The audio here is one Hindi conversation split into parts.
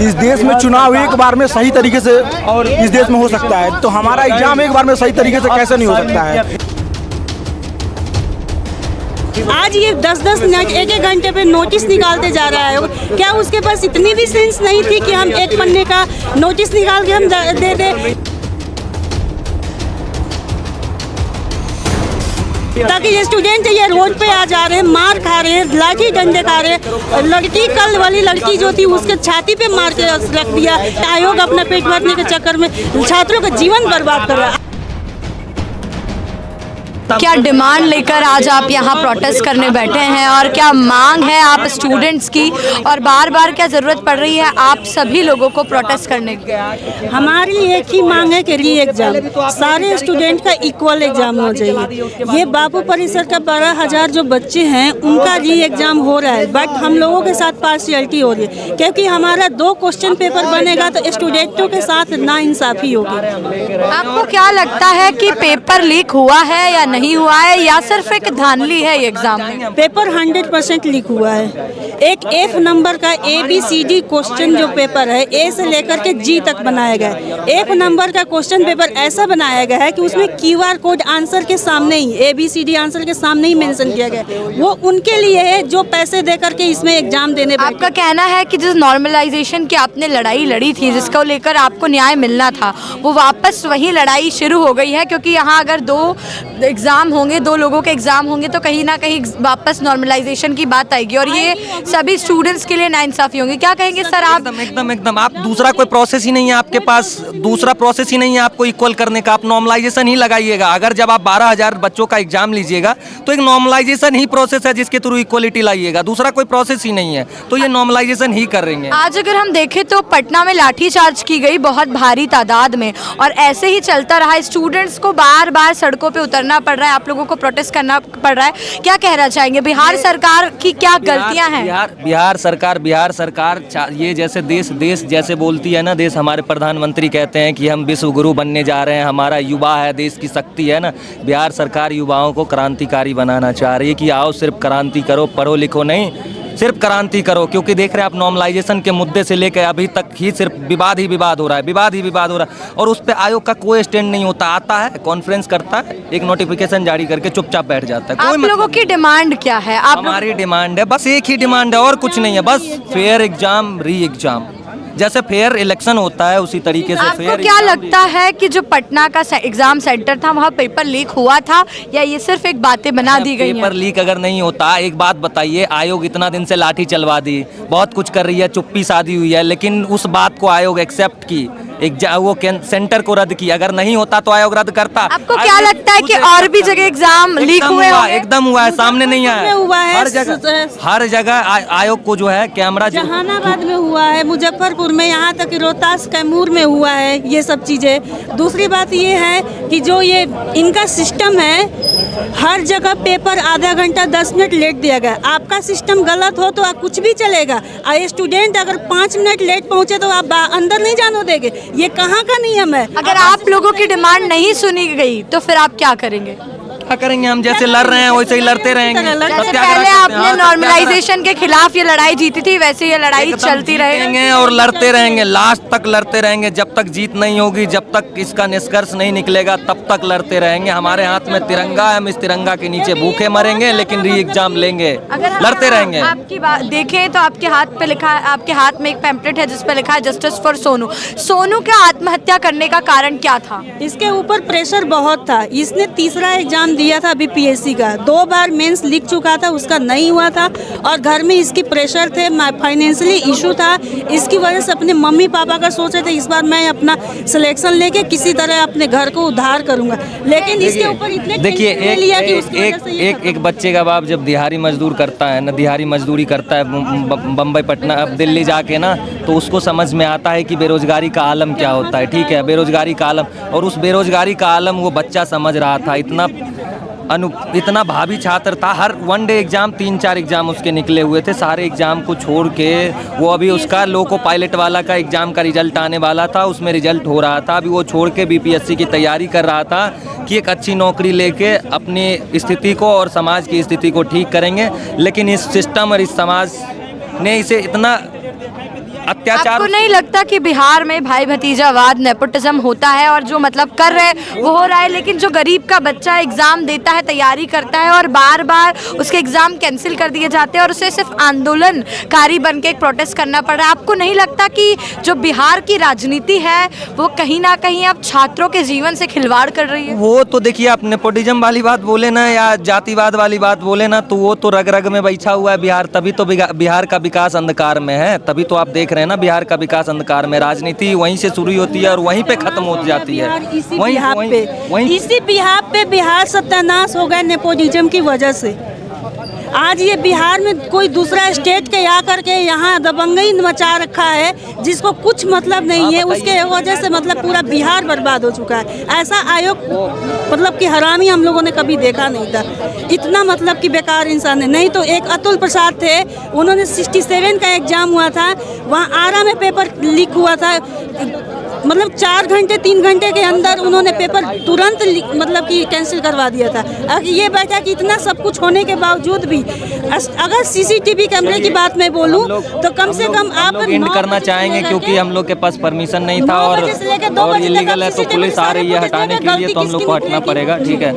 इस देश में चुनाव एक बार में सही तरीके से और इस देश में हो सकता है, तो हमारा एग्जाम एक बार में सही तरीके से कैसे नहीं हो सकता है। आज ये 10-10 मिनट एक घंटे पे नोटिस निकालते जा रहा है। क्या उसके पास इतनी भी सेंस नहीं थी कि हम एक पन्ने का नोटिस निकाल के हम दे दे, ताकि ये स्टूडेंट ये रोड पे आ जा रहे हैं, मार खा रहे हैं, लाठी डंडे खा रहे हैं। लड़की, कल वाली लड़की जो थी उसके छाती पे मार के रख दिया। आयोग अपना पेट भरने के चक्कर में छात्रों का जीवन बर्बाद कर रहा है। क्या डिमांड लेकर आज आप यहाँ प्रोटेस्ट करने बैठे हैं और क्या मांग है आप स्टूडेंट्स की, और बार बार क्या ज़रूरत पड़ रही है आप सभी लोगों को प्रोटेस्ट करने की? हमारी एक ही मांग है कि री एग्जाम, सारे स्टूडेंट का इक्वल एग्जाम हो चाहिए। ये बापू परिसर का 12,000 जो बच्चे हैं उनका री एग्जाम हो रहा है, बट हम लोगों के साथ पार्शियलिटी हो रही है, क्योंकि हमारा 2 क्वेश्चन पेपर बनेगा तो स्टूडेंटों के साथ नाइंसाफ़ी होगी। आपको क्या लगता है कि पेपर लीक हुआ है या नहीं हुआ है, या सिर्फ एक धांधली है ये एग्जाम में? पेपर 100% लीक हुआ है। एक F नंबर का ABCD क्वेश्चन जो पेपर है, A से लेकर के G तक बनाया गया है। F नंबर का क्वेश्चन पेपर ऐसा बनाया गया है कि उसमें QR कोड आंसर के सामने ही, ABCD आंसर के सामने ही मेंशन किया गया है। वो उनके लिए है जो पैसे दे करके इसमें एग्जाम देने। आपका कहना है कि जिस नॉर्मलाइजेशन की आपने लड़ाई लड़ी थी, जिसको लेकर आपको न्याय मिलना था, वो वापस वही लड़ाई शुरू हो गई है, क्योंकि यहाँ अगर 2 एग्ज़ाम होंगे, 2 लोगों के एग्जाम होंगे तो कहीं ना कहीं वापस नॉर्मलाइजेशन की बात आएगी और ये सभी स्टूडेंट्स के लिए नाइंसाफी होंगी। क्या कहेंगे सर आप? एकदम आप दूसरा कोई प्रोसेस ही नहीं है आपके पास, दूसरा प्रोसेस ही नहीं है आपको इक्वल करने का। आप नॉर्मलाइजेशन ही लगाइएगा। अगर जब आप 12,000 बच्चों का एग्जाम लीजिएगा तो एक नॉर्मलाइजेशन ही प्रोसेस है जिसके थ्रू इक्वलिटी लाइएगा, दूसरा कोई प्रोसेस ही नहीं है। तो ये नॉर्मलाइजेशन ही कर रही है। आज अगर हम देखें तो पटना में लाठीचार्ज की गई बहुत भारी तादाद में, और ऐसे ही चलता रहा। स्टूडेंट्स को बार बार सड़कों पे उतरना पड़ रहा है, आप लोगों को प्रोटेस्ट करना पड़ रहा है। क्या कहना चाहेंगे, बिहार सरकार की क्या गलतियां हैं? बिहार सरकार ये जैसे देश जैसे बोलती है ना, देश हमारे प्रधानमंत्री कहते हैं कि हम विश्व गुरु बनने जा रहे हैं, हमारा युवा है, देश की शक्ति है ना। बिहार सरकार युवाओं को क्रांतिकारी बनाना चाह रही है कि आओ सिर्फ क्रांति करो, पढ़ो लिखो नहीं, सिर्फ क्रांति करो। क्योंकि देख रहे हैं आप नॉर्मलाइजेशन के मुद्दे से लेकर अभी तक ही सिर्फ विवाद ही विवाद हो रहा है, और उस पर आयोग का कोई स्टैंड नहीं होता। आता है, कॉन्फ्रेंस करता है, एक नोटिफिकेशन जारी करके चुपचाप बैठ जाता है। आप लोगों की डिमांड क्या है? हमारी डिमांड है, बस एक ही डिमांड है और कुछ नहीं है, बस फेयर एग्जाम, री एग्जाम। जैसे फेयर इलेक्शन होता है उसी तरीके से फेयर। आपको क्या लगता है कि जो पटना का एग्जाम सेंटर था वहाँ पेपर लीक हुआ था, या ये सिर्फ एक बातें बना दी गई हैं? पेपर लीक अगर नहीं होता, एक बात बताइए, आयोग इतना दिन से लाठी चलवा दी, बहुत कुछ कर रही है, चुप्पी साधी हुई है, लेकिन उस बात को आयोग एक्सेप्ट की, वो सेंटर को रद्द की। अगर नहीं होता तो आयोग रद्द करता। आपको क्या लगता है कि और भी जगह एग्जाम लीक हुए होंगे? एकदम हुआ है, सामने नहीं आया, हुआ है हर जगह आयोग को जो है कैमरा, जहानाबाद में हुआ है, मुजफ्फरपुर में, यहाँ तक कि रोहतास कैमूर में हुआ है ये सब चीज़ें। दूसरी बात ये है कि जो ये इनका सिस्टम है, हर जगह पेपर आधा घंटा 10 मिनट लेट दिया गया। आपका सिस्टम गलत हो तो आप कुछ भी चलेगा। स्टूडेंट अगर 5 मिनट लेट पहुँचे तो आप अंदर नहीं जाने देंगे। ये कहाँ का नियम है? अगर आप लोगों की डिमांड नहीं सुनी गई तो फिर आप क्या करेंगे? क्या करेंगे? हम जैसे लड़ रहे हैं वैसे ही लड़ते रहेंगे। जैसे पहले आपने नॉर्मलाइजेशन के खिलाफ ये लड़ाई जीती थी, वैसे ये लड़ाई चलती रहेगी और लड़ते रहेंगे, लास्ट तक लड़ते रहेंगे, जब तक जीत नहीं होगी, जब तक इसका निष्कर्ष नहीं निकलेगा, तब तक लड़ते रहेंगे। हमारे हाथ में तिरंगा है, हम इस तिरंगा के नीचे भूखे मरेंगे, लेकिन री एग्जाम लेंगे, लड़ते रहेंगे। आपकी बात देखें तो आपके हाथ पे लिखा है, आपके हाथ में एक पैम्पलेट है जिसपे लिखा है जस्टिस फॉर सोनू। सोनू का आत्महत्या करने का कारण क्या था? इसके ऊपर प्रेशर बहुत था। इसने तीसरा एग्जाम दिया था बीपीएससी का, 2 बार मेंस लिख चुका था, उसका नहीं हुआ था, और घर में इसकी प्रेशर थे, फाइनेंशियली इशू था। इसकी वजह से अपने मम्मी पापा का सोचे थे इस बार मैं अपना सिलेक्शन लेके किसी तरह अपने घर को उद्धार करूंगा, लेकिन इसके ऊपर इतने देखिए एक बच्चे का बाप जब दिहाड़ी मजदूर करता है ना, दिहाड़ी मजदूरी करता है बम्बई, पटना, अब दिल्ली जाके ना, तो उसको समझ में आता है कि बेरोजगारी का आलम क्या होता है। ठीक है, बेरोजगारी का आलम, और उस बेरोजगारी का आलम वो बच्चा समझ रहा था। इतना भावी छात्र था। हर 1 डे एग्ज़ाम 3-4 एग्ज़ाम उसके निकले हुए थे। सारे एग्ज़ाम को छोड़ के वो अभी उसका लोको पायलट वाला का एग्ज़ाम का रिजल्ट आने वाला था, उसमें रिजल्ट हो रहा था। अभी वो छोड़ के बीपीएससी की तैयारी कर रहा था कि एक अच्छी नौकरी लेके अपनी स्थिति को और समाज की स्थिति को ठीक करेंगे। लेकिन इस सिस्टम और इस समाज ने इसे इतना अत्याचार। आपको नहीं लगता कि बिहार में भाई भतीजावाद नेपोटिज्म होता है और जो मतलब कर रहे हैं वो हो रहा है, लेकिन जो गरीब का बच्चा एग्जाम देता है, तैयारी करता है और बार बार उसके एग्जाम कैंसिल कर दिए जाते हैं और उसे सिर्फ आंदोलनकारी बन के एक प्रोटेस्ट करना पड़ रहा है? आपको नहीं लगता कि जो बिहार की राजनीति है वो कहीं ना कहीं अब छात्रों के जीवन से खिलवाड़ कर रही है? वो तो देखिए, आप नेपोटिज्म वाली बात बोले ना या जातिवाद वाली बात बोले ना, तो वो तो रग रग में बैठा हुआ है बिहार, तभी तो बिहार का विकास अंधकार में है। तभी तो आप देख रहे हैं ना, बिहार का विकास अंधकार में। राजनीति वहीं से शुरू होती है और वहीं पे खत्म हो जाती है। इसी बिहार पे बिहार सत्यानाश हो गया नेपोटिज्म की वजह से। आज ये बिहार में कोई दूसरा स्टेट के आकर के यहाँ दबंगई मचा रखा है, जिसको कुछ मतलब नहीं है, उसके वजह से मतलब पूरा बिहार बर्बाद हो चुका है। ऐसा आयोग मतलब कि हरामी हम लोगों ने कभी देखा नहीं था। इतना मतलब कि बेकार इंसान है। नहीं तो एक अतुल प्रसाद थे, उन्होंने 67 का एग्जाम हुआ था, वहाँ आरा में पेपर लीक हुआ था, मतलब 4 घंटे 3 घंटे के अंदर उन्होंने पेपर तुरंत मतलब कि कैंसिल करवा दिया था। अब ये बैठा कि इतना सब कुछ होने के बावजूद भी अगर सीसीटीवी कैमरे की बात मैं बोलूं तो कम से कम आप एंड करना चाहेंगे, क्योंकि हम लोग के पास परमिशन नहीं था और इलीगल है, तो पुलिस आ रही है हटाने के लिए, तो हम लोग को हटना पड़ेगा। ठीक है,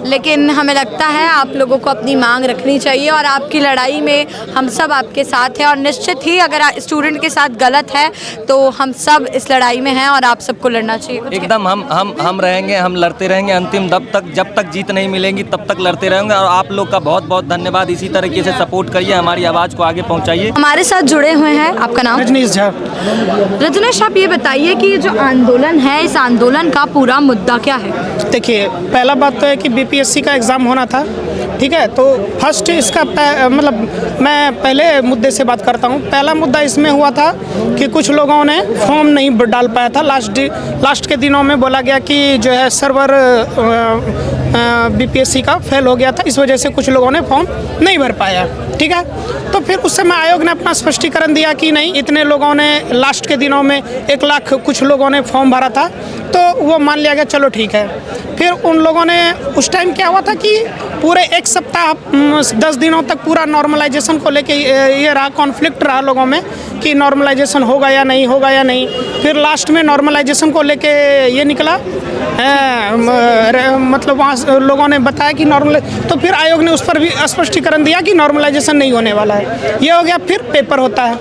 लेकिन हमें लगता है आप लोगों को अपनी मांग रखनी चाहिए और आपकी लड़ाई में हम सब आपके साथ हैं और निश्चित ही अगर स्टूडेंट के साथ गलत है तो हम सब इस लड़ाई में हैं और आप सबको लड़ना चाहिए। एकदम हम रहेंगे, हम लड़ते रहेंगे अंतिम जब तक जीत नहीं मिलेगी तब तक लड़ते रहेंगे। और आप लोग का बहुत बहुत धन्यवाद। इसी तरीके से सपोर्ट करिए, हमारी आवाज़ को आगे पहुँचाइए। हमारे साथ जुड़े हुए हैं, आपका नाम? रजनीश झा। रजनीश, आप ये बताइए कि जो आंदोलन है, इस आंदोलन का पूरा मुद्दा क्या है? देखिए, पहला बात तो है कि बीपीएससी का एग्ज़ाम होना था, ठीक है। तो फर्स्ट इसका मतलब मैं पहले मुद्दे से बात करता हूँ। पहला मुद्दा इसमें हुआ था कि कुछ लोगों ने फॉर्म नहीं डाल पाया था। लास्ट के दिनों में बोला गया कि जो है सर्वर बीपीएससी का फेल हो गया था, इस वजह से कुछ लोगों ने फॉर्म नहीं भर पाया, ठीक है। तो फिर उस समय आयोग ने अपना स्पष्टीकरण दिया कि नहीं, इतने लोगों ने लास्ट के दिनों में 1 लाख कुछ लोगों ने फॉर्म भरा था, तो वो मान लिया गया, चलो ठीक है। फिर उन लोगों ने उस टाइम क्या हुआ था कि पूरे 1 सप्ताह 10 दिनों तक पूरा नॉर्मलाइजेशन को लेके ये रहा, कॉन्फ्लिक्ट रहा लोगों में कि नॉर्मलाइजेशन होगा या नहीं होगा या नहीं। फिर लास्ट में नॉर्मलाइजेशन को लेके ये निकला, मतलब वहाँ लोगों ने बताया कि नॉर्मल, तो फिर आयोग ने उस पर भी स्पष्टीकरण दिया कि नॉर्मलाइजेशन नहीं होने वाला है। ये हो गया। फिर पेपर होता है।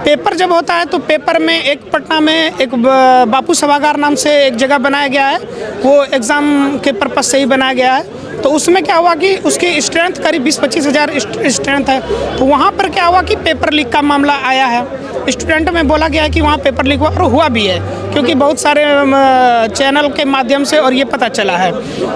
पेपर जब होता है तो पेपर में एक पटना में एक बापू सभागार नाम से एक जगह बनाया गया है, वो एग्ज़ाम के पर्पज़ से ही बनाया गया है। तो उसमें क्या हुआ कि उसकी स्ट्रेंथ करीब 20-25 हज़ार स्ट्रेंथ है। तो वहाँ पर क्या हुआ कि पेपर लीक का मामला आया है। स्टूडेंट में बोला गया है कि वहाँ पेपर लीक हुआ, और हुआ भी है, क्योंकि बहुत सारे चैनल के माध्यम से और ये पता चला है।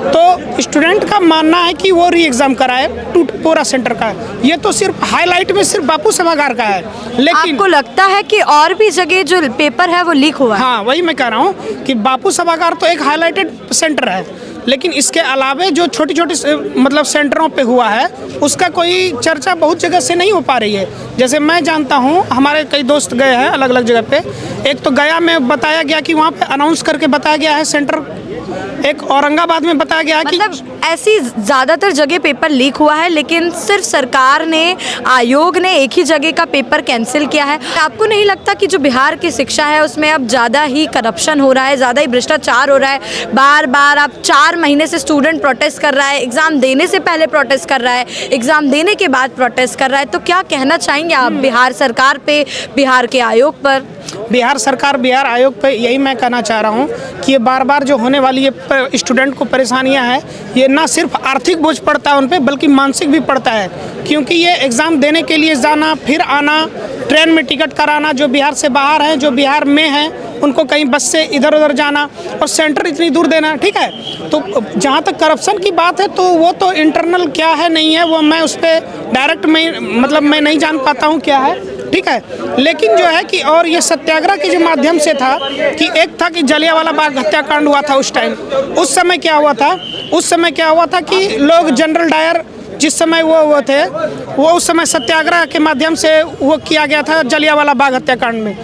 तो स्टूडेंट का मानना है कि वो री एग्ज़ाम कराए पूरा सेंटर का। ये तो सिर्फ हाईलाइट में सिर्फ बापू सभागार का है, लेकिन आपको लगता है कि और भी जगह जो पेपर है वो लीक हुआ है? हाँ, वही मैं कह रहा हूँ कि बापू सभागार तो एक हाईलाइटेड सेंटर है, लेकिन इसके अलावे जो छोटी छोटी मतलब सेंटरों पे हुआ है उसका कोई चर्चा बहुत जगह से नहीं हो पा रही है। जैसे मैं जानता हूँ, हमारे कई दोस्त गए हैं अलग अलग जगह पे। एक तो गया में बताया गया कि वहाँ पे अनाउंस करके बताया गया है सेंटर, एक औरंगाबाद में बताया गया है कि मतलब ऐसी ज़्यादातर जगह पेपर लीक हुआ है, लेकिन सिर्फ सरकार ने, आयोग ने एक ही जगह का पेपर कैंसिल किया है। आपको नहीं लगता कि जो बिहार की शिक्षा है उसमें अब ज़्यादा ही करप्शन हो रहा है, ज़्यादा ही भ्रष्टाचार हो रहा है? बार बार अब 4 महीने से स्टूडेंट प्रोटेस्ट कर रहा है, एग्ज़ाम देने से पहले प्रोटेस्ट कर रहा है, एग्ज़ाम देने के बाद प्रोटेस्ट कर रहा है। तो क्या कहना चाहेंगे आप बिहार सरकार पे, बिहार के आयोग पर? बिहार सरकार, बिहार आयोग पे यही मैं कहना चाह रहा हूँ कि ये बार बार जो होने वाली ये स्टूडेंट को परेशानियाँ हैं, ये ना सिर्फ आर्थिक बोझ पड़ता है उन पे, बल्कि मानसिक भी पड़ता है। क्योंकि ये एग्ज़ाम देने के लिए जाना, फिर आना, ट्रेन में टिकट कराना, जो बिहार से बाहर हैं, जो बिहार में हैं, उनको कहीं बस से इधर उधर जाना, और सेंटर इतनी दूर देना, ठीक है। तो जहाँ तक करप्शन की बात है तो वो तो इंटरनल क्या है नहीं है, वो मैं उस पर डायरेक्ट मैं नहीं जान पाता हूँ क्या है, ठीक है। लेकिन जो है कि और ये सत्याग्रह के जो माध्यम से था कि एक था कि जलियांवाला बाग हत्याकांड हुआ था उस टाइम। उस समय क्या हुआ था कि लोग, जनरल डायर जिस समय वो थे, वो उस समय सत्याग्रह के माध्यम से वो किया गया था जलियांवाला बाग हत्याकांड में।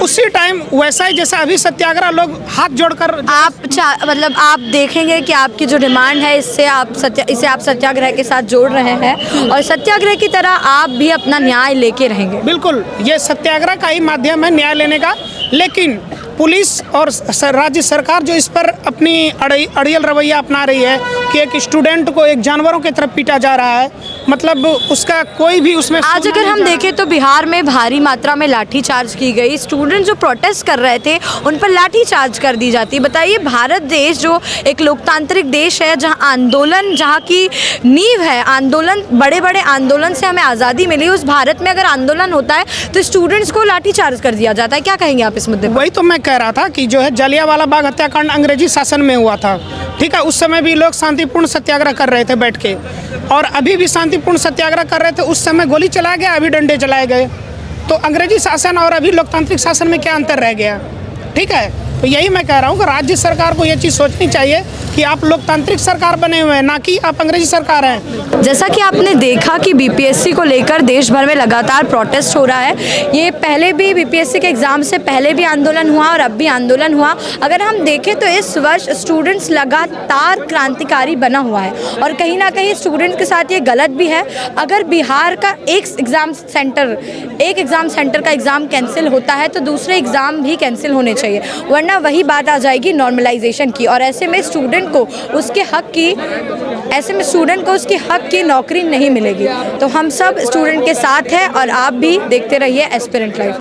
उसी टाइम वैसा ही जैसा अभी सत्याग्रह लोग हाथ जोड़कर मतलब आप देखेंगे कि आपकी जो डिमांड है इसे आप सत्याग्रह के साथ जोड़ रहे हैं और सत्याग्रह की तरह आप भी अपना न्याय लेके रहेंगे। बिल्कुल, ये सत्याग्रह का ही माध्यम है न्याय लेने का। लेकिन पुलिस और राज्य सरकार जो इस पर अपनी अड़ियल रवैया अपना रही है कि एक स्टूडेंट को एक जानवरों की तरफ पीटा जा रहा है, मतलब उसका कोई भी उसमें आज अगर हम देखें तो बिहार में भारी मात्रा में लाठीचार्ज की गई। स्टूडेंट जो प्रोटेस्ट कर रहे थे उन पर लाठीचार्ज कर दी जाती है। बताइए, भारत देश जो एक लोकतांत्रिक देश है, जहां आंदोलन, जहां की नींव है आंदोलन, बड़े बड़े आंदोलन से हमें आज़ादी मिली, उस भारत में अगर आंदोलन होता है तो स्टूडेंट्स को लाठीचार्ज कर दिया जाता है। क्या कहेंगे आप इस मुद्दे पर? वही तो मैं कह रहा था कि जो है जलियांवाला बाग हत्याकांड अंग्रेजी शासन में हुआ था, ठीक है। उस समय भी लोग शांतिपूर्ण सत्याग्रह कर रहे थे बैठ के, और अभी भी शांतिपूर्ण सत्याग्रह कर रहे थे। उस समय गोली चलाया गया, अभी डंडे चलाए गए। तो अंग्रेजी शासन और अभी लोकतांत्रिक शासन में क्या अंतर रह गया, ठीक है। तो यही मैं कह रहा हूँ कि राज्य सरकार को ये चीज़ सोचनी चाहिए कि आप लोकतांत्रिक सरकार बने हुए हैं, ना कि आप अंग्रेजी सरकार हैं। जैसा कि आपने देखा कि बीपीएससी को लेकर देश भर में लगातार प्रोटेस्ट हो रहा है। ये पहले भी बीपीएससी के एग्ज़ाम से पहले भी आंदोलन हुआ और अब भी आंदोलन हुआ। अगर हम देखें तो इस वर्ष स्टूडेंट्स लगातार क्रांतिकारी बना हुआ है और कहीं ना कहीं स्टूडेंट्स के साथ ये गलत भी है। अगर बिहार का एक एग्ज़ाम सेंटर का एग्ज़ाम कैंसिल होता है तो दूसरे एग्ज़ाम भी कैंसिल होने चाहिए, वरना वही बात आ जाएगी नॉर्मलाइजेशन की। और ऐसे में स्टूडेंट को उसके हक की नौकरी नहीं मिलेगी। तो हम सब स्टूडेंट के साथ हैं और आप भी देखते रहिए एस्पिरेंट लाइफ।